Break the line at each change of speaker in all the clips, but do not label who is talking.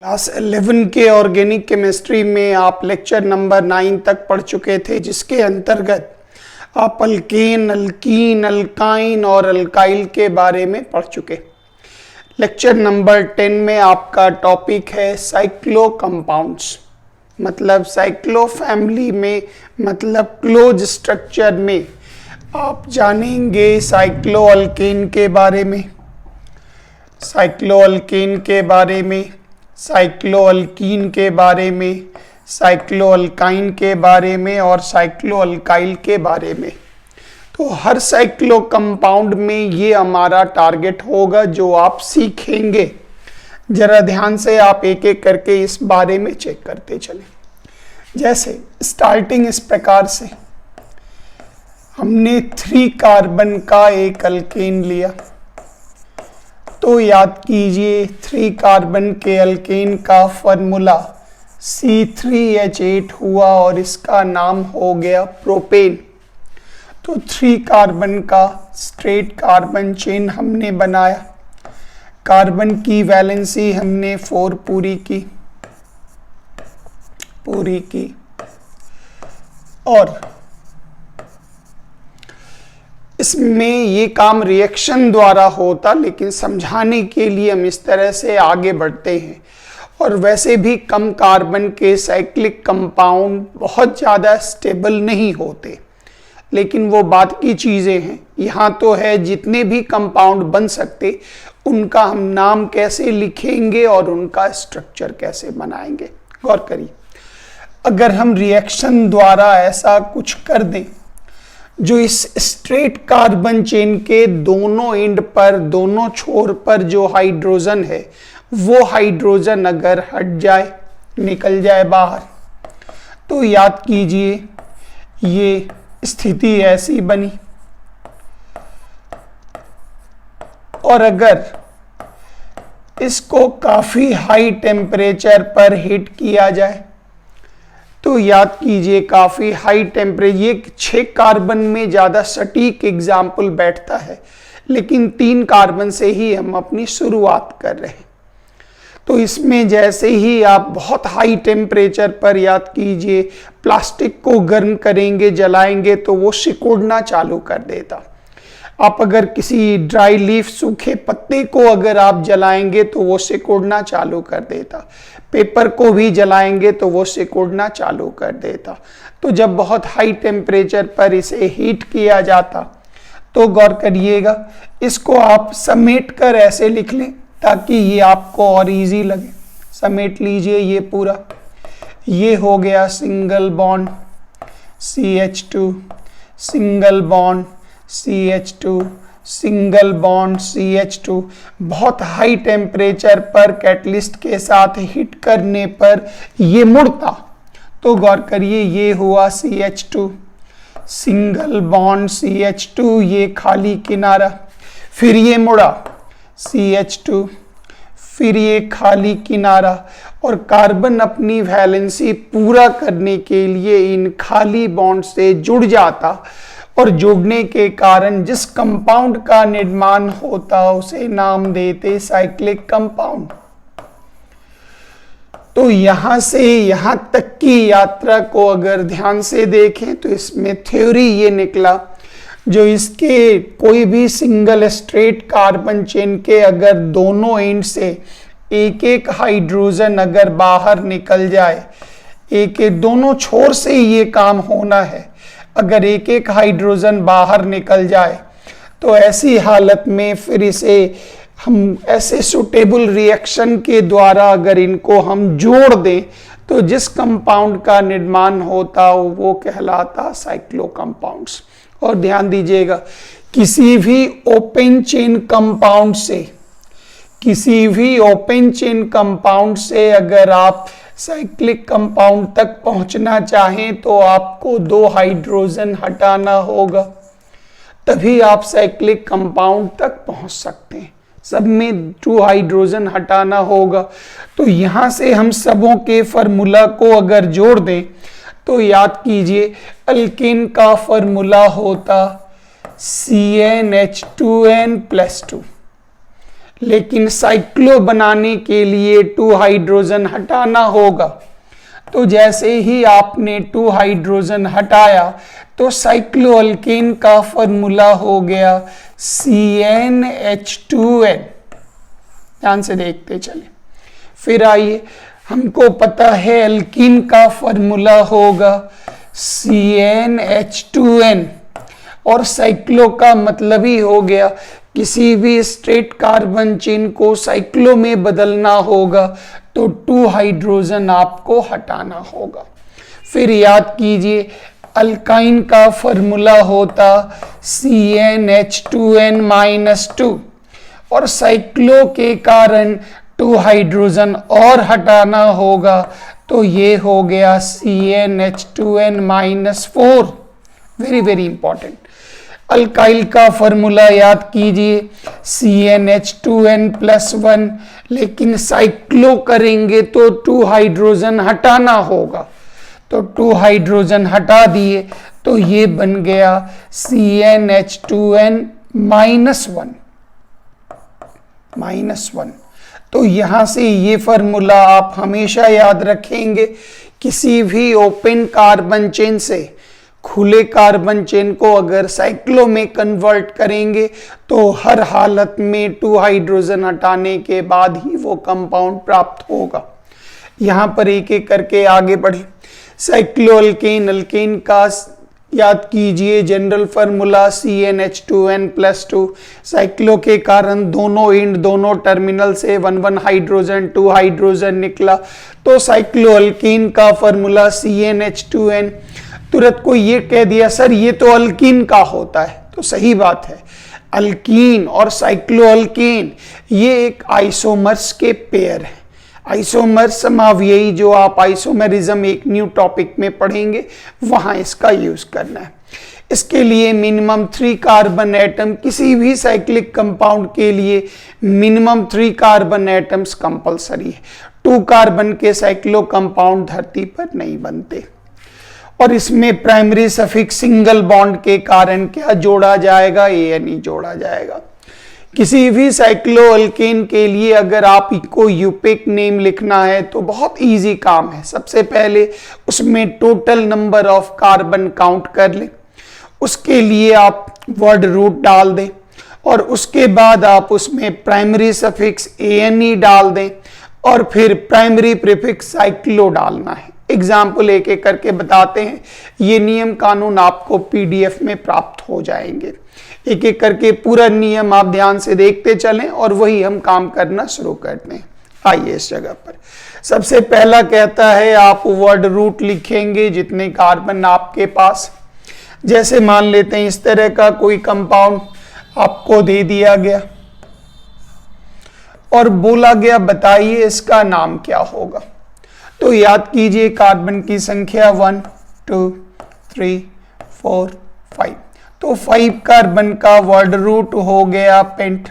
Class 11 के organic chemistry में आप लेक्चर नंबर 9 तक पढ़ चुके थे, जिसके अंतर्गत आप अल्केन, अल्कीन, अल्काइन और अल्काइल के बारे में पढ़ चुके। लेक्चर नंबर 10 में आपका टॉपिक है साइक्लो कंपाउंड्स, मतलब साइक्लो फैमिली में, मतलब क्लोज स्ट्रक्चर में आप जानेंगे साइक्लो अल्केन के बारे में, साइक्लो अल्केन के बारे में, साइक्लो अल्कीन के बारे में, साइक्लो अल्काइन के बारे में और साइक्लो अल्काइल के बारे में। तो हर साइक्लो कंपाउंड में ये हमारा टारगेट होगा जो आप सीखेंगे। जरा ध्यान से आप एक एक करके इस बारे में चेक करते चलें। जैसे स्टार्टिंग इस प्रकार से, हमने 3 कार्बन का एक अल्केन लिया, तो याद कीजिए 3 कार्बन के अल्केन का फॉर्मूला C3H8 हुआ और इसका नाम हो गया प्रोपेन। तो 3 कार्बन का स्ट्रेट कार्बन चेन हमने बनाया, कार्बन की वैलेंसी हमने 4 पूरी की और इसमें ये काम रिएक्शन द्वारा होता, लेकिन समझाने के लिए हम इस तरह से आगे बढ़ते हैं। और वैसे भी कम कार्बन के साइक्लिक कंपाउंड बहुत ज़्यादा स्टेबल नहीं होते, लेकिन वो बात की चीज़ें हैं। यहाँ तो है जितने भी कंपाउंड बन सकते उनका हम नाम कैसे लिखेंगे और उनका स्ट्रक्चर कैसे बनाएंगे। गौर करिए, अगर हम रिएक्शन द्वारा ऐसा कुछ कर दें जो इस स्ट्रेट कार्बन चेन के दोनों एंड पर, दोनों छोर पर जो हाइड्रोजन है, वो हाइड्रोजन अगर हट जाए, निकल जाए बाहर, तो याद कीजिए ये स्थिति ऐसी बनी। और अगर इसको काफी हाई टेम्परेचर पर हीट किया जाए, तो याद कीजिए काफी हाई टेम्परेचर, ये 6 कार्बन में ज्यादा सटीक एग्जाम्पल बैठता है, लेकिन 3 कार्बन से ही हम अपनी शुरुआत कर रहे हैं। तो इसमें जैसे ही आप बहुत हाई टेम्परेचर पर, याद कीजिए, प्लास्टिक को गर्म करेंगे, जलाएंगे, तो वो सिकुड़ना चालू कर देता। आप अगर किसी ड्राई लीफ, सूखे पत्ते को अगर आप जलाएंगे तो वो सिकुड़ना चालू कर देता। पेपर को भी जलाएंगे तो वो सिकुड़ना चालू कर देता। तो जब बहुत हाई टेम्परेचर पर इसे हीट किया जाता, तो गौर करिएगा, इसको आप समेट कर ऐसे लिख लें ताकि ये आपको और इजी लगे। समेट लीजिए ये पूरा, ये हो गया single bond CH2, single bond CH2, single bond CH2। बहुत हाई टेम्परेचर पर कैटलिस्ट के साथ हिट करने पर ये मुड़ता, तो गौर करिए ये हुआ CH2, सिंगल बॉन्ड CH2, ये खाली किनारा, फिर ये मुड़ा CH2, फिर ये खाली किनारा। और कार्बन अपनी वैलेंसी पूरा करने के लिए इन खाली बॉन्ड से जुड़ जाता, और जुड़ने के कारण जिस कंपाउंड का निर्माण होता उसे नाम देते साइक्लिक कंपाउंड। तो यहां से यहां तक की यात्रा को अगर ध्यान से देखें तो इसमें थ्योरी ये निकला, जो इसके कोई भी सिंगल स्ट्रेट कार्बन चेन के अगर दोनों एंड से एक एक हाइड्रोजन अगर बाहर निकल जाए, एक एक दोनों छोर से ये काम होना है, अगर एक एक हाइड्रोजन बाहर निकल जाए, तो ऐसी हालत में फिर इसे हम ऐसे सुटेबल रिएक्शन के द्वारा अगर इनको हम जोड़ दें, तो जिस कंपाउंड का निर्माण होता वो कहलाता साइक्लो कंपाउंड्स। और ध्यान दीजिएगा, किसी भी ओपन चेन कंपाउंड से, किसी भी ओपन चेन कंपाउंड से अगर आप साइक्लिक कंपाउंड तक पहुंचना चाहें तो आपको 2 हाइड्रोजन हटाना होगा, तभी आप साइक्लिक कंपाउंड तक पहुंच सकते हैं। सब में 2 हाइड्रोजन हटाना होगा। तो यहां से हम सबों के फॉर्मूला को अगर जोड़ दें, तो याद कीजिए अल्केन का फॉर्मूला होता CnH2n+2। लेकिन साइक्लो बनाने के लिए 2 हाइड्रोजन हटाना होगा। तो जैसे ही आपने 2 हाइड्रोजन हटाया तो साइक्लोअल्केन का फॉर्मूला हो गया CnH2n। ध्यान से देखते चले। फिर आइए, हमको पता है अल्कीन का फॉर्मूला होगा CnH2n, और साइक्लो का मतलब ही हो गया किसी भी स्ट्रेट कार्बन चेन को साइक्लो में बदलना होगा तो 2 हाइड्रोजन आपको हटाना होगा। फिर याद कीजिए, अल्काइन का फॉर्मूला होता CnH2n-2, और साइक्लो के कारण 2 हाइड्रोजन और हटाना होगा तो ये हो गया CnH2n-4। Very very important. Alkyl का फॉर्मूला याद कीजिए CnH2n+1, लेकिन साइक्लो करेंगे तो 2 हाइड्रोजन हटाना होगा, तो 2 हाइड्रोजन हटा दिए तो ये बन गया CnH2n-1। तो यहां से ये फॉर्मूला आप हमेशा याद रखेंगे। किसी भी ओपन कार्बन चेन से खुले कार्बन चेन को अगर साइक्लो में कन्वर्ट करेंगे तो हर हालत में 2 हाइड्रोजन हटाने के बाद ही वो कंपाउंड प्राप्त होगा। यहां पर एक एक करके आगे बढ़े। साइक्लोअल्केन, अल्केन का याद कीजिए जनरल फार्मूला CnH2n+2। साइक्लो के कारण दोनों एंड, दोनों टर्मिनल से 1 हाइड्रोजन 2 हाइड्रोजन निकला, तो साइक्लोअल्केन का फार्मूला CnH2n। तुरंत को ये कह दिया सर ये तो अल्कीन का होता है, तो सही बात है। अल्कीन और साइक्लोअल्केन ये एक आइसोमर्स के पेयर है। आइसोमर्स समावयवी, जो आप आइसोमेरिज्म एक न्यू टॉपिक में पढ़ेंगे, वहां इसका यूज करना है। इसके लिए मिनिमम 3 कार्बन एटम, किसी भी साइक्लिक कंपाउंड के लिए मिनिमम 3 कार्बन एटम्स कंपलसरी है। 2 कार्बन के साइक्लो कंपाउंड धरती पर नहीं बनते। और इसमें प्राइमरी सफिक्स सिंगल बॉन्ड के कारण क्या जोड़ा जाएगा, ANE जोड़ा जाएगा। किसी भी साइक्लोअल्केन के लिए अगर आप को यूपिक नेम लिखना है तो बहुत इजी काम है। सबसे पहले उसमें total number of carbon count कर लें, उसके लिए आप वर्ड रूट डाल दें, और उसके बाद आप उसमें प्राइमरी सफिक्स ANE डाल दें, और फिर प्राइमरी प्रीफिक्स साइक्लो डालना है। एग्जाम्पल एक एक करके बताते हैं। ये नियम कानून आपको PDF में प्राप्त हो जाएंगे। एक एक करके पूरा नियम आप ध्यान से देखते चलें और वही हम काम करना शुरू करते हैं। आइए इस जगह पर सबसे पहला कहता है आप वर्ड रूट लिखेंगे जितने कार्बन आपके पास। जैसे मान लेते हैं इस तरह का कोई कंपाउंड आपको दे दिया गया और बोला गया बताइए इसका नाम क्या होगा। तो याद कीजिए कार्बन की संख्या 1 2 3 4 5, तो 5 कार्बन का वर्ड रूट हो गया पेंट।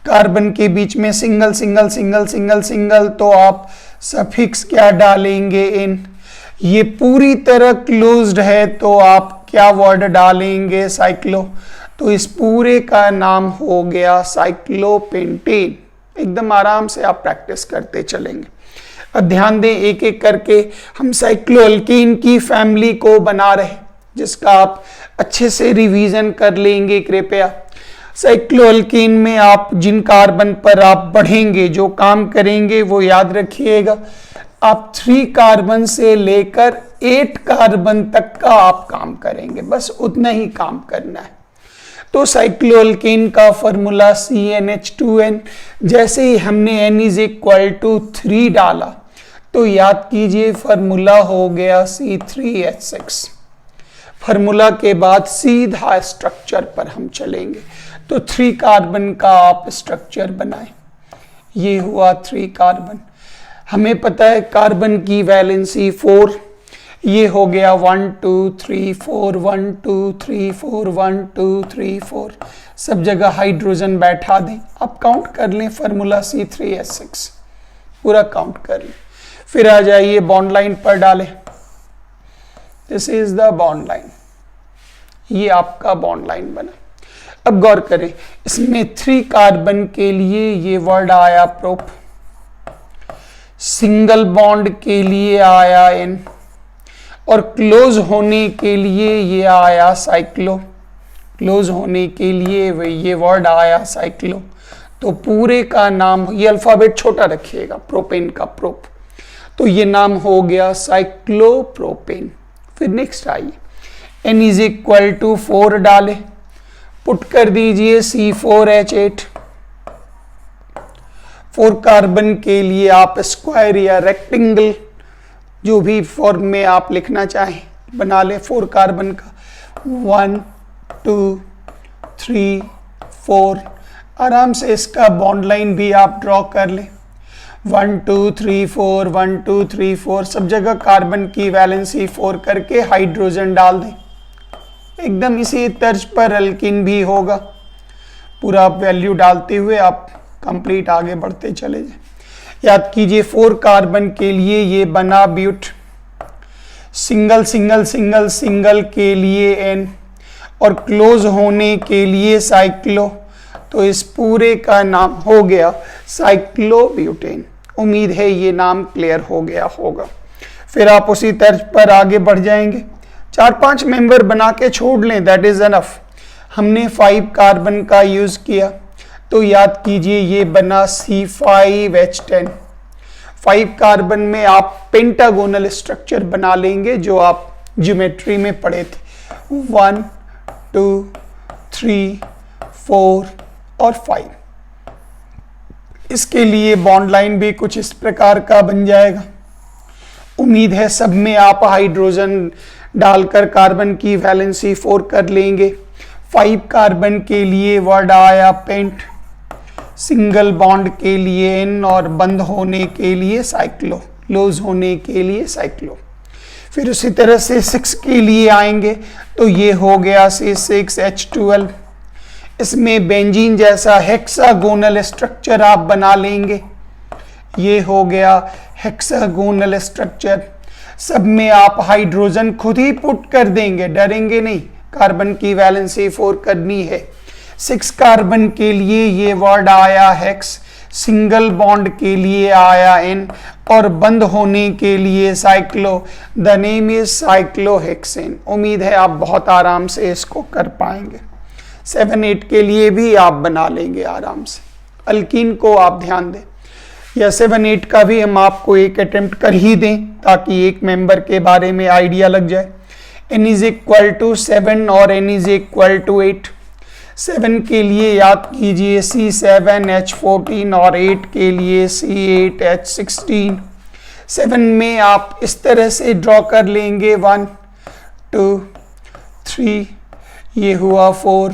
कार्बन के बीच में single single single single single, तो आप सफिक्स क्या डालेंगे इन। ये पूरी तरह क्लोज्ड है तो आप क्या वर्ड डालेंगे, साइक्लो। तो इस पूरे का नाम हो गया साइक्लोपेंटेन। एकदम आराम से आप प्रैक्टिस करते चलेंगे। अब ध्यान दें एक एक करके हम साइक्लोअल्कीन की फैमिली को बना रहे, जिसका आप अच्छे से रिवीजन कर लेंगे कृपया। साइक्लोअल्कीन में आप जिन कार्बन पर आप बढ़ेंगे, जो काम करेंगे वो याद रखिएगा। आप 3 कार्बन से लेकर 8 कार्बन तक का आप काम करेंगे, बस उतना ही काम करना है। तो साइक्लोअल्कीन का फॉर्मूला CnH2n, जैसे ही हमने n=3 डाला तो याद कीजिए फॉर्मूला हो गया C3H6। फॉर्मूला के बाद सीधा स्ट्रक्चर पर हम चलेंगे। तो 3 कार्बन का आप स्ट्रक्चर बनाएं। ये हुआ 3 कार्बन। हमें पता है कार्बन की वैलेंसी 4। ये हो गया 1 2 3 4 1 2 3 4 1 2 3 4। सब जगह हाइड्रोजन बैठा दें। अब काउंट कर लें फॉर्मूला C3H6, पूरा काउंट कर लें। फिर आ जाइए बॉन्ड लाइन पर डालें। This is the bond line. ये आपका बॉन्ड लाइन बना। अब गौर करें, इसमें 3 कार्बन के लिए ये वर्ड आया प्रोप, सिंगल बॉन्ड के लिए आया एन, और क्लोज होने के लिए ये आया साइक्लो, क्लोज होने के लिए ये वर्ड आया साइक्लो। तो पूरे का नाम, ये अल्फाबेट छोटा रखिएगा, प्रोपेन का प्रोप, तो ये नाम हो गया साइक्लोप्रोपेन। फिर नेक्स्ट आइए, N इज इक्वल टू 4 डाले, पुट कर दीजिए C4H8। 4 कार्बन के लिए आप स्क्वायर या रेक्टेंगल जो भी फॉर्म में आप लिखना चाहें बना ले। 4 कार्बन का 1 2 3 4, आराम से इसका बॉन्ड लाइन भी आप ड्रॉ कर लें। 1 2 3 4 1 2 3 4, सब जगह कार्बन की वैलेंसी 4 करके हाइड्रोजन डाल दें। एकदम इसी तर्ज पर अल्किन भी होगा, पूरा वैल्यू डालते हुए आप कंप्लीट आगे बढ़ते चले जाए। याद कीजिए 4 कार्बन के लिए ये बना but, single single single single के लिए एन, और क्लोज होने के लिए साइक्लो, तो इस पूरे का नाम हो गया साइक्लोब्यूटेन। उम्मीद है ये नाम क्लियर हो गया होगा। फिर आप उसी तर्ज पर आगे बढ़ जाएंगे, 4-5 मेंबर बना के छोड़ लें, दैट इज एनफ। हमने 5 कार्बन का यूज किया, तो याद कीजिए ये बना C5H10। 5 कार्बन में आप पेंटागोनल स्ट्रक्चर बना लेंगे जो आप ज्योमेट्री में पढ़े थे, 1 2 3 4 और 5। इसके लिए बॉन्ड लाइन भी कुछ इस प्रकार का बन जाएगा। उम्मीद है सब में आप हाइड्रोजन डालकर कार्बन की वैलेंसी 4 कर लेंगे। 5 कार्बन के लिए वर्ड आया पेंट, सिंगल बॉन्ड के लिए एन, और बंद होने के लिए साइक्लो, क्लोज होने के लिए साइक्लो। फिर उसी तरह से 6 के लिए आएंगे, तो ये हो गया C6H12। इसमें बेंजीन जैसा हेक्सागोनल स्ट्रक्चर आप बना लेंगे, ये हो गया हेक्सागोनल स्ट्रक्चर। सब में आप हाइड्रोजन खुद ही पुट कर देंगे, डरेंगे नहीं, कार्बन की वैलेंसी 4 करनी है। 6 कार्बन के लिए ये वर्ड आया हेक्स, सिंगल बॉन्ड के लिए आया एन, और बंद होने के लिए cyclo, the name is cyclohexane. उम्मीद है आप बहुत आराम से इसको कर पाएंगे। 7-8 के लिए भी आप बना लेंगे आराम से। अल्कीन को आप ध्यान दें, या 7-8 का भी हम आपको एक अटेम्प्ट कर ही दें ताकि एक मेंबर के बारे में आइडिया लग जाए। N इज इक्वल टू 7 और N इज इक्वल टू 8। 7 के लिए याद कीजिए C7H14 और 8 के लिए C8H16। 7 में आप इस तरह से ड्रॉ कर लेंगे 1 2 3, ये हुआ 4,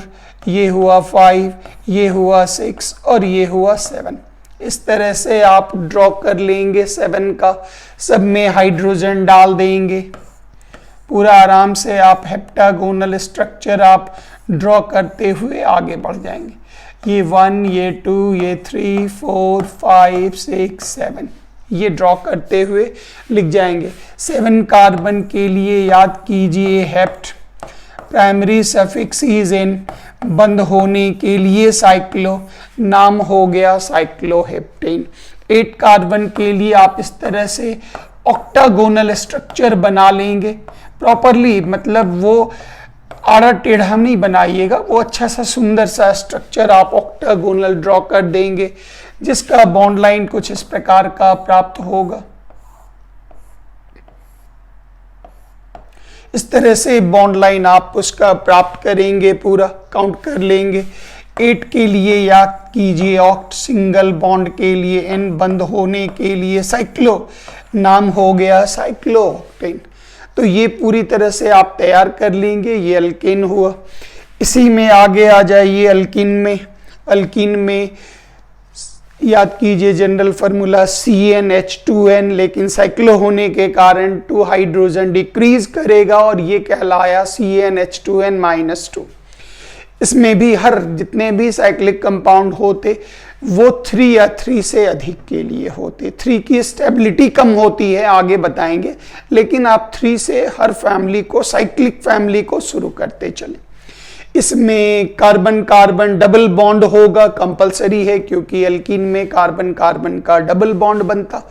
ये हुआ 5, ये हुआ 6 और ये हुआ 7। इस तरह से आप ड्रॉ कर लेंगे 7 का, सब में हाइड्रोजन डाल देंगे। पूरा आराम से आप हेप्टागोनल स्ट्रक्चर आप ड्रॉ करते हुए आगे बढ़ जाएंगे। ये 1, ये 2, ये 3 4 5 6 7, ये ड्रॉ करते हुए लिख जाएंगे। 7 कार्बन के लिए याद कीजिए hept, primary suffix is an, बंद होने के लिए साइक्लो, नाम हो गया साइक्लोहेप्टेन। 8 कार्बन के लिए आप इस तरह से ऑक्टागोनल स्ट्रक्चर बना लेंगे प्रॉपरली, मतलब वो आड़ा टेढ़ा नहीं बनाइएगा, वो अच्छा सा सुंदर सा स्ट्रक्चर आप ऑक्टागोनल ड्रॉ कर देंगे जिसका बॉन्ड लाइन कुछ इस प्रकार का प्राप्त होगा। इस तरह से बॉन्ड लाइन आप उसका प्राप्त करेंगे, पूरा काउंट कर लेंगे। 8 के लिए याद कीजिए ऑक्ट, सिंगल बॉन्ड के लिए एन, बंद होने के लिए साइक्लो, नाम हो गया साइक्लोऑक्टेन। तो ये पूरी तरह से आप तैयार कर लेंगे, ये अल्केन हुआ। इसी में आगे आ जाइए अल्कीन में। अल्कीन में याद कीजिए जनरल फार्मूला CnH2n, लेकिन साइक्लो होने के कारण 2 हाइड्रोजन डिक्रीज करेगा और ये कहलाया CnH2n-2। इसमें भी हर जितने भी साइक्लिक कंपाउंड होते वो 3 या 3 से अधिक के लिए होते। 3 की स्टेबिलिटी कम होती है, आगे बताएंगे, लेकिन आप 3 से हर फैमिली को, साइक्लिक फैमिली को शुरू करते चले। इसमें कार्बन कार्बन डबल बॉन्ड होगा, कंपलसरी है क्योंकि एल्कीन में कार्बन कार्बन का डबल बॉन्ड बनता।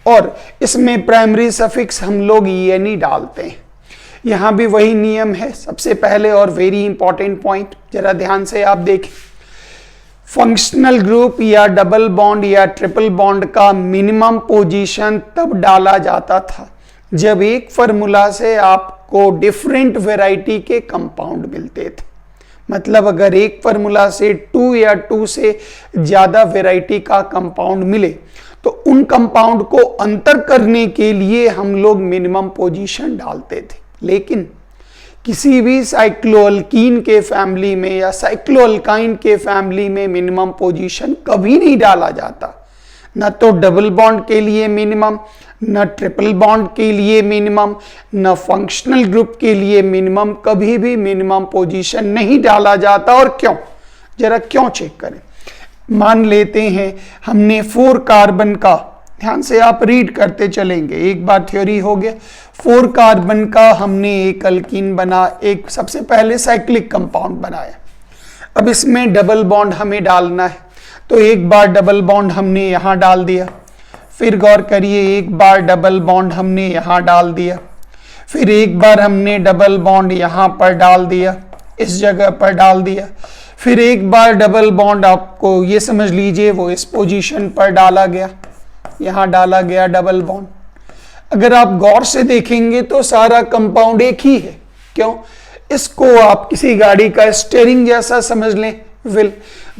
और इसमें प्राइमरी सफिक्स हम लोग ENE डालते हैं। यहां भी वही नियम है सबसे पहले, और वेरी इंपॉर्टेंट पॉइंट जरा ध्यान से आप देखें, फंक्शनल ग्रुप या डबल बॉन्ड या ट्रिपल बॉन्ड का मिनिमम पोजीशन तब डाला जाता था जब एक फार्मूला से आपको डिफरेंट वैरायटी के कंपाउंड मिलते थे। मतलब अगर एक फार्मूला से 2 या 2 से ज्यादा वैरायटी का कंपाउंड मिले तो उन कंपाउंड को अंतर करने के लिए हम लोग मिनिमम पोजीशन डालते थे। लेकिन किसी भी साइक्लोअल्कीन के फैमिली में या साइक्लोअल्काइन के फैमिली में मिनिमम पोजीशन कभी नहीं डाला जाता, न तो डबल बॉन्ड के लिए मिनिमम, न ट्रिपल बॉन्ड के लिए मिनिमम, न फंक्शनल ग्रुप के लिए मिनिमम। कभी भी मिनिमम पोजीशन नहीं डाला जाता। और क्यों, जरा क्यों चेक करें। मान लेते हैं हमने 4 कार्बन का, ध्यान से आप रीड करते चलेंगे, एक बार थ्योरी हो गया। 4 कार्बन का हमने एक अल्कीन बना, एक सबसे पहले साइक्लिक कंपाउंड बनाया। अब इसमें डबल बॉन्ड हमें डालना है, तो एक बार डबल बॉन्ड हमने यहां डाल दिया, फिर गौर करिए एक बार डबल बॉन्ड हमने यहां डाल दिया, फिर एक बार हमने डबल बॉन्ड यहां पर डाल दिया, इस जगह पर डाल दिया, फिर एक बार डबल बॉन्ड आपको ये समझ लीजिए वो इस पोजीशन पर डाला गया, यहां डाला गया डबल बॉन्ड। अगर आप गौर से देखेंगे तो सारा कंपाउंड एक ही है। क्यों? इसको आप किसी गाड़ी का स्टीयरिंग जैसा समझ लें। विल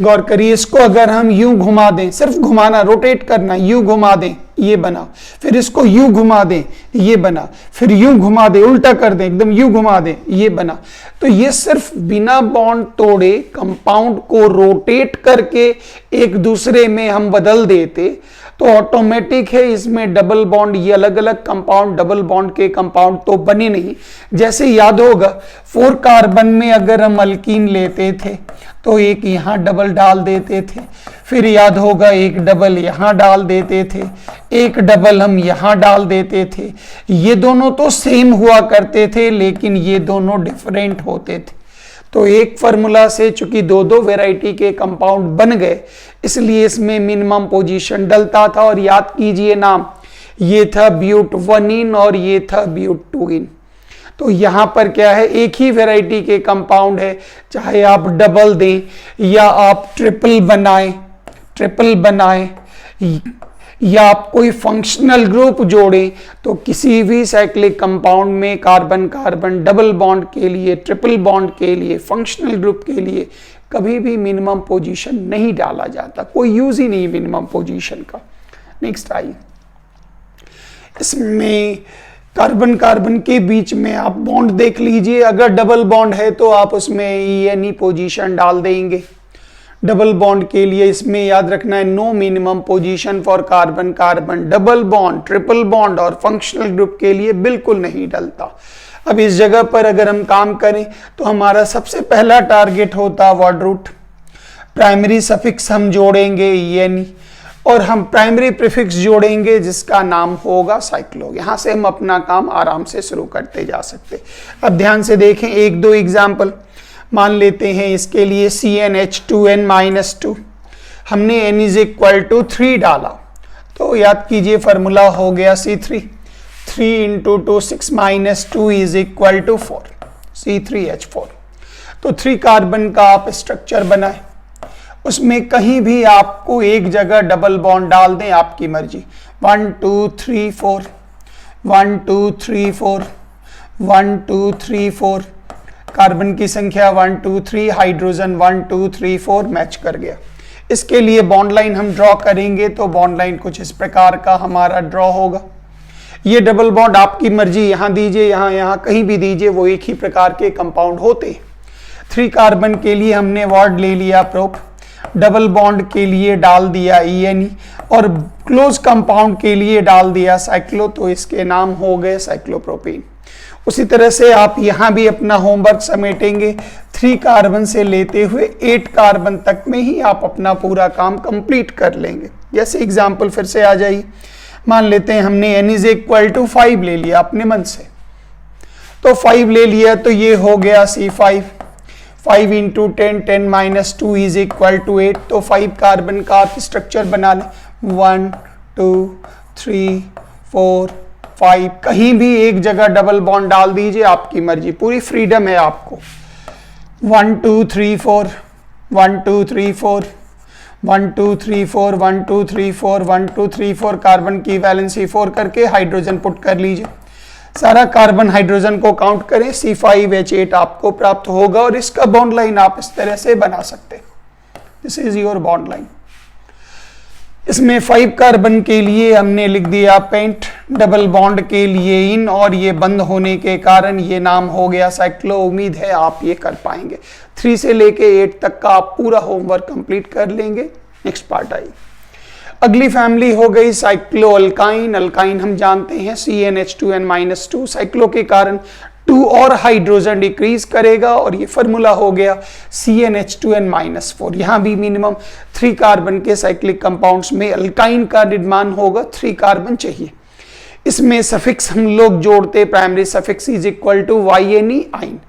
गौर करिए, इसको अगर हम यूं घुमा दें, सिर्फ घुमाना, रोटेट करना, यूं घुमा दें ये बना, फिर इसको यूं घुमा दें ये बना, फिर यूं घुमा दें, उल्टा कर दें, एकदम यूं घुमा दें ये बना। तो ये सिर्फ बिना बॉन्ड तोड़े कंपाउंड को रोटेट करके एक दूसरे में हम बदल देते तो ऑटोमेटिक है इसमें डबल बॉन्ड, ये अलग अलग कंपाउंड डबल बॉन्ड के कंपाउंड तो बने नहीं। जैसे याद होगा 4 कार्बन में अगर हम अल्कीन लेते थे तो एक यहां डबल डाल देते थे, फिर याद होगा एक डबल यहां डाल देते थे, एक डबल हम यहां डाल देते थे। ये दोनों तो सेम हुआ करते थे लेकिन ये दोनों डिफरेंट होते थे। तो एक फार्मूला से चूंकि 2-2 वैरायटी के कंपाउंड बन गए इसलिए इसमें मिनिमम पोजीशन डलता था। और याद कीजिए नाम, ये था ब्यूट-1-इन और ये था ब्यूट-2-इन। तो यहां पर क्या है, एक ही वैरायटी के कंपाउंड है, चाहे आप डबल दें या आप ट्रिपल बनाएं या आप कोई फंक्शनल ग्रुप जोड़ें, तो किसी भी साइक्लिक कंपाउंड में कार्बन कार्बन डबल बॉन्ड के लिए, ट्रिपल बॉन्ड के लिए, फंक्शनल ग्रुप के लिए कभी भी मिनिमम पोजीशन नहीं डाला जाता, कोई यूज ही नहीं मिनिमम पोजीशन का। नेक्स्ट आइए, इसमें कार्बन कार्बन के बीच में आप बॉन्ड देख लीजिए। अगर डबल बॉन्ड है तो आप उसमें ENE पोजीशन डाल देंगे। डबल बॉन्ड के लिए इसमें याद रखना है no minimum position for carbon carbon. Double bond, triple bond और फंक्शनल ग्रुप के लिए बिल्कुल नहीं डलता। अब इस जगह पर अगर हम काम करें तो हमारा सबसे पहला टारगेट होता वर्ड रूट। प्राइमरी सफिक्स हम जोड़ेंगे ENE और हम प्राइमरी प्रीफिक्स जोड़ेंगे जिसका नाम होगा साइक्लो। यहां से हम अपना काम आराम से शुरू करते जा सकते। अब ध्यान से देखें 1-2 एग्जाम्पल मान लेते हैं। इसके लिए CnH2n-2 हमने n = 3 डाला तो याद कीजिए फार्मूला हो गया C3। 3 × 2 6 - 2 = 4 C3H4। तो 3 कार्बन का आप स्ट्रक्चर बनाए, उसमें कहीं भी आपको एक जगह डबल बॉन्ड डाल दें, आपकी मर्जी। 1 2 3 4 1 2 3 4 1 2 3 4 कार्बन की संख्या 1 2 3, हाइड्रोजन 1 2 3 4 मैच कर गया। इसके लिए बॉन्ड लाइन हम ड्रॉ करेंगे तो बॉन्ड लाइन कुछ इस प्रकार का हमारा ड्रॉ होगा। ये डबल बॉन्ड आपकी मर्जी, यहां दीजिए, यहां कहीं भी दीजिए, वो एक ही प्रकार के कंपाउंड होते। 3 कार्बन के लिए हमने वर्ड ले लिया प्रोप, डबल बॉन्ड के लिए डाल दिया ENE और क्लोज कंपाउंड के लिए डाल दिया साइक्लो, तो इसके नाम हो गए साइक्लोप्रोपीन। उसी तरह से आप यहां भी अपना होमवर्क समेटेंगे। 3 कार्बन से लेते हुए 8 कार्बन तक में ही आप अपना पूरा काम कंप्लीट कर लेंगे। जैसे एग्जाम्पल फिर से आ जाइए, मान लेते हैं हमने n = 5 ले लिया अपने मन से, तो 5 ले लिया तो ये हो गया C5। 5 into 10, 10 minus 2 is equal to 8। तो 5 कार्बन का आप स्ट्रक्चर बना लें, 1 2 3 4 5। कहीं भी एक जगह डबल बॉन्ड डाल दीजिए, आपकी मर्जी, पूरी फ्रीडम है आपको। 1 2 3 4 1 2 3 4 1 2 3 4 1 2 3 4 1 2 3 4 कार्बन की वैलेंसी 4 करके हाइड्रोजन पुट कर लीजिए। सारा कार्बन हाइड्रोजन को काउंट करें, C5H8 आपको प्राप्त होगा। और इसका बॉन्ड लाइन आप इस तरह से बना सकते हैं, this is your bond line. इसमें 5 कार्बन के लिए हमने लिख दिया पेंट, डबल बॉन्ड के लिए इन, और ये बंद होने के कारण ये नाम हो गया साइक्लो। उम्मीद है आप ये कर पाएंगे। 3 से लेके 8 तक का आप पूरा होमवर्क कंप्लीट कर लेंगे। नेक्स्ट पार्ट आई। अगली फैमिली हो गई साइक्लो अल्काइन। अल्काइन हम जानते हैं CnH2n-2, साइक्लो के कारण 2 और हाइड्रोजन डिक्रीज करेगा और ये फॉर्मूला हो गया CnH2n-4। यहां भी मिनिमम 3 कार्बन के साइक्लिक कंपाउंड्स में अल्काइन का निर्माण होगा, 3 कार्बन चाहिए। इसमें सफिक्स हम लोग जोड़ते, primary suffix is equal to YNE yne.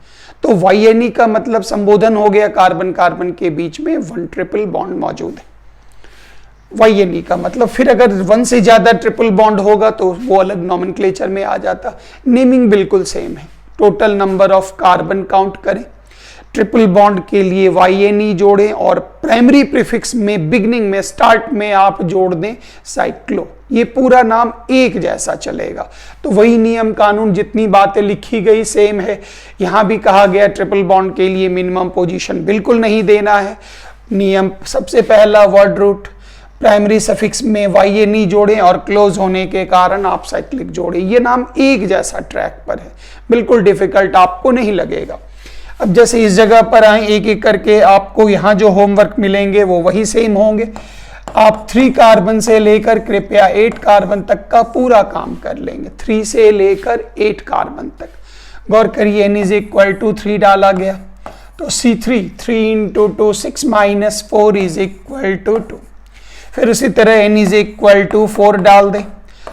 तो YNE का मतलब संबोधन हो गया कार्बन कार्बन के बीच में 1 ट्रिपल बॉन्ड मौजूद है, YNE का मतलब। फिर अगर 1 से ज्यादा ट्रिपल बॉन्ड होगा तो वो अलग नॉमेनक्लेचर में आ जाता। नेमिंग बिल्कुल सेम है। Total number of carbon count करें, ट्रिपल बॉन्ड के लिए YNE जोड़ें और प्राइमरी प्रीफिक्स में बिगनिंग में स्टार्ट में आप जोड़ दें साइक्लो। ये पूरा नाम एक जैसा चलेगा। तो वही नियम कानून, जितनी बातें लिखी गई सेम है। यहां भी कहा गया ट्रिपल बॉन्ड के लिए मिनिमम पोजीशन बिल्कुल नहीं देना है। नियम सबसे पहला वर्ड रूट, प्राइमरी सफिक्स में YNE जोड़ें और क्लोज होने के कारण आप साइक्लिक जोड़ें। ये नाम एक जैसा ट्रैक पर है, बिल्कुल डिफिकल्ट आपको नहीं लगेगा। अब जैसे इस जगह पर आए, एक एक करके आपको यहाँ जो होमवर्क मिलेंगे वो वही सेम होंगे। आप 3 कार्बन से लेकर कृपया 8 कार्बन तक का पूरा काम कर लेंगे, 3 से लेकर 8 कार्बन तक। गौर करिए n इज इक्वल टू 3 डाला गया तो C3 3 into 2 6 minus 4 is equal to 2। फिर उसी तरह n इज इक्वल टू 4 डाल दें,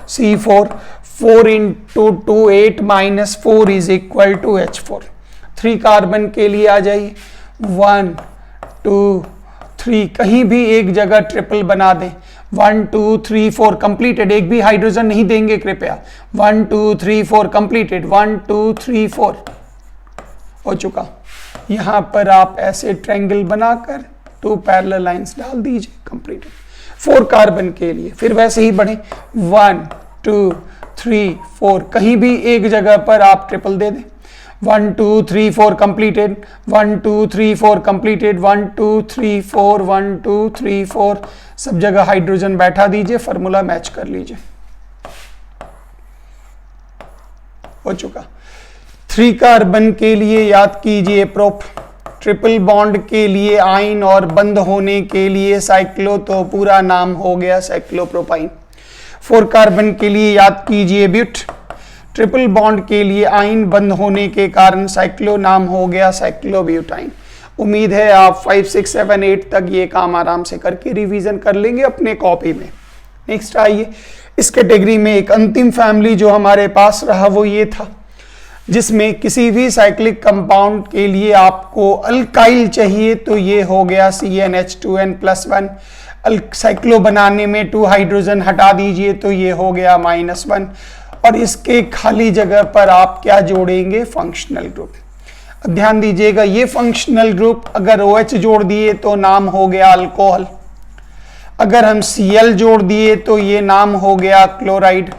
C4 4 into 2 8 minus 4 is equal to H4। 3 carbon के लिए आ जाइए, 1 2 3, कहीं भी एक जगह ट्रिपल बना दें। 1 2 3 4 कंप्लीटेड, एक भी हाइड्रोजन नहीं देंगे कृपया। 1 2 3 4 कंप्लीटेड, 1 2 3 4 हो चुका। यहां पर आप ऐसे ट्रायंगल बनाकर 2 पैरेलल लाइंस डाल दीजिए, कंप्लीटेड। 4 कार्बन के लिए फिर वैसे ही बढ़े, 1 2 3 4, कहीं भी एक जगह पर आप ट्रिपल दे दें। 1 2 3 4 कंप्लीटेड, 1 2 3 4 कंप्लीटेड, 1 2 3 4 1 2 3 4, सब जगह हाइड्रोजन बैठा दीजिए, फार्मूला मैच कर लीजिए, हो चुका। 3 कार्बन के लिए याद कीजिए प्रोप, ट्रिपल बॉन्ड के लिए आइन और बंद होने के लिए साइक्लो, तो पूरा नाम हो गया साइक्लोप्रोपाइन। 4 कार्बन के लिए याद कीजिए ब्यूट, ट्रिपल बॉन्ड के लिए आइन बंद होने के कारण साइक्लो, नाम हो गया साइक्लोब्यूटाइन। उम्मीद है आप 5 6 7 8 तक ये काम आराम से करके रिवीजन कर लेंगे अपने कॉपी में। नेक्स्ट आइए, इस कैटेगरी में एक अंतिम फैमिली जो हमारे पास रहा वो ये था, जिसमें किसी भी साइक्लिक कंपाउंड के लिए आपको अल्काइल चाहिए, तो ये हो गया CnH2n+1। साइक्लो बनाने में 2 हाइड्रोजन हटा दीजिए तो ये हो गया -1, और इसके खाली जगह पर आप क्या जोड़ेंगे, फंक्शनल ग्रुप। अब ध्यान दीजिएगा, ये फंक्शनल ग्रुप अगर OH जोड़ दिए तो नाम हो गया अल्कोहल, अगर हम Cl जोड़ दिए तो ये नाम हो गया क्लोराइड,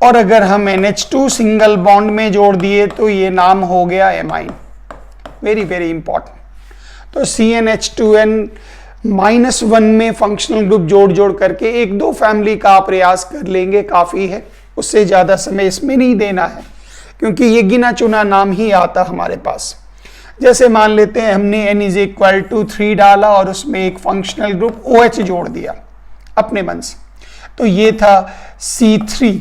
और अगर हम NH2 सिंगल बॉन्ड में जोड़ दिए तो ये नाम हो गया एमाइन। Very very important. तो CnH2n-1 में फंक्शनल ग्रुप जोड़ जोड़ करके 1-2 फैमिली का प्रयास कर लेंगे, काफी है, उससे ज्यादा समय इसमें नहीं देना है क्योंकि ये गिना चुना नाम ही आता हमारे पास। जैसे मान लेते हैं हमने n इज इक्वल टू 3 डाला और उसमें एक फंक्शनल ग्रुप OH जोड़ दिया अपने मन से, तो ये था C3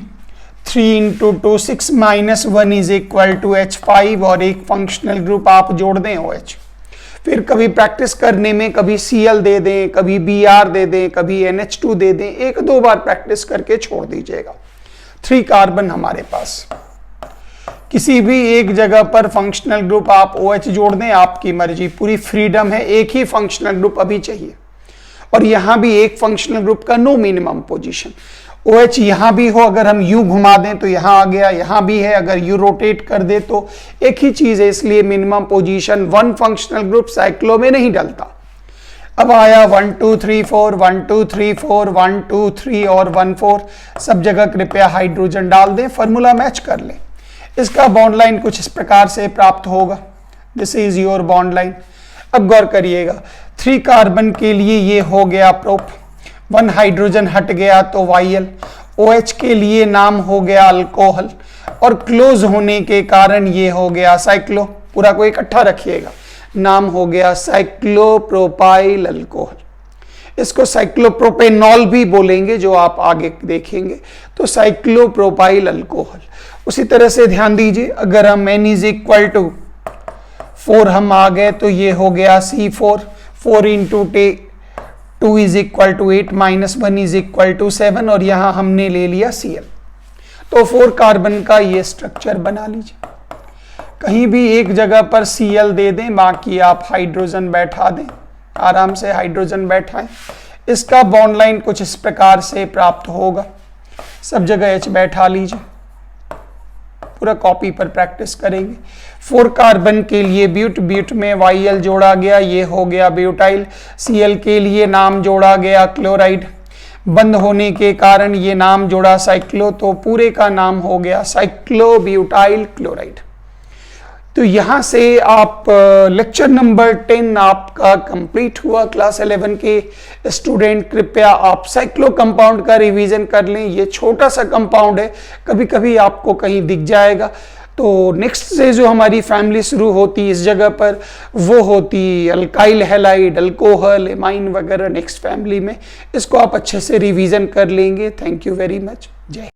3 into 2 6 minus 1 is equal to H5, और एक फंक्शनल ग्रुप आप जोड़ दें OH। फिर कभी प्रैक्टिस करने में कभी Cl दे दें, कभी Br दे दें, कभी NH2 दे दें, 1-2 बार प्रैक्टिस करके छोड़ दीजिएगा। 3 कार्बन हमारे पास, किसी भी एक जगह पर फंक्शनल ग्रुप आप OH जोड़ दें, आपकी मर्जी, पूरी फ्रीडम है, एक ही फंक्शनल ग्रुप अभी चाहिए। और यहां भी एक फंक्शनल ग्रुप का नो मिनिमम पोजीशन। OH यहां भी हो, अगर हम U घुमा दें तो यहां आ गया, यहां भी है, अगर U रोटेट कर दे तो एक ही चीज है, इसलिए minimum position one functional group cyclo में नहीं डलता। अब आया 1 2 3 4, 1 2 3 4, 1 2 3 और 1 4, सब जगह कृपया हाइड्रोजन डाल दें, फॉर्मूला मैच कर लें। इसका बॉन्ड लाइन कुछ इस प्रकार से प्राप्त होगा, this is your bond line. अब गौर करिएगा, 3 कार्बन के लिए ये हो गया प्रोप, 1 हाइड्रोजन हट गया तो YL, OH के लिए नाम हो गया अल्कोहल, और क्लोज होने के कारण ये हो गया साइक्लो, पूरा को इकट्ठा रखिएगा, नाम हो गया साइक्लोप्रोपाइल अल्कोहल। इसको साइक्लोप्रोपेनॉल भी बोलेंगे, जो आप आगे देखेंगे। तो साइक्लोप्रोपाइल अल्कोहल। उसी तरह से ध्यान दीजिए, अगर हम N इज इक्वल टू 4 हम आ गए तो ये हो गया C4, 4 into 2 is equal to 8 minus 1 is equal to 7, और यहां हमने ले लिया Cl। तो 4 कार्बन का ये स्ट्रक्चर बना लीजिए। कहीं भी एक जगह पर Cl दे दें, बाकी आप हाइड्रोजन बैठा दें, आराम से हाइड्रोजन बैठाएं। इसका बॉन्ड लाइन कुछ इस प्रकार से प्राप्त होगा, सब जगह H बैठा लीजिए, पूरा कॉपी पर प्रैक्टिस करेंगे। 4 कार्बन के लिए ब्यूट में YL जोड़ा गया, ये हो गया ब्यूटाइल। Cl के लिए नाम जोड़ा गया क्लोराइड, बंद होने के कारण ये नाम जोड़ा साइक्लो, तो पूरे का नाम हो गया साइक्लोब्यूटाइल क्लोराइड। तो यहाँ से आप लेक्चर नंबर 10 आपका कंप्लीट हुआ। क्लास 11 के स्टूडेंट कृपया आप साइक्लो कंपाउंड का रिवीजन कर लें। ये छोटा सा कंपाउंड है, कभी कभी आपको कहीं दिख जाएगा। तो नेक्स्ट से जो हमारी फैमिली शुरू होती है इस जगह पर, वो होती अल्काइल हैलाइड, अल्कोहल, एमाइन वगैरह नेक्स्ट फैमिली में। इसको आप अच्छे से रिवीजन कर लेंगे। Thank you very much. जय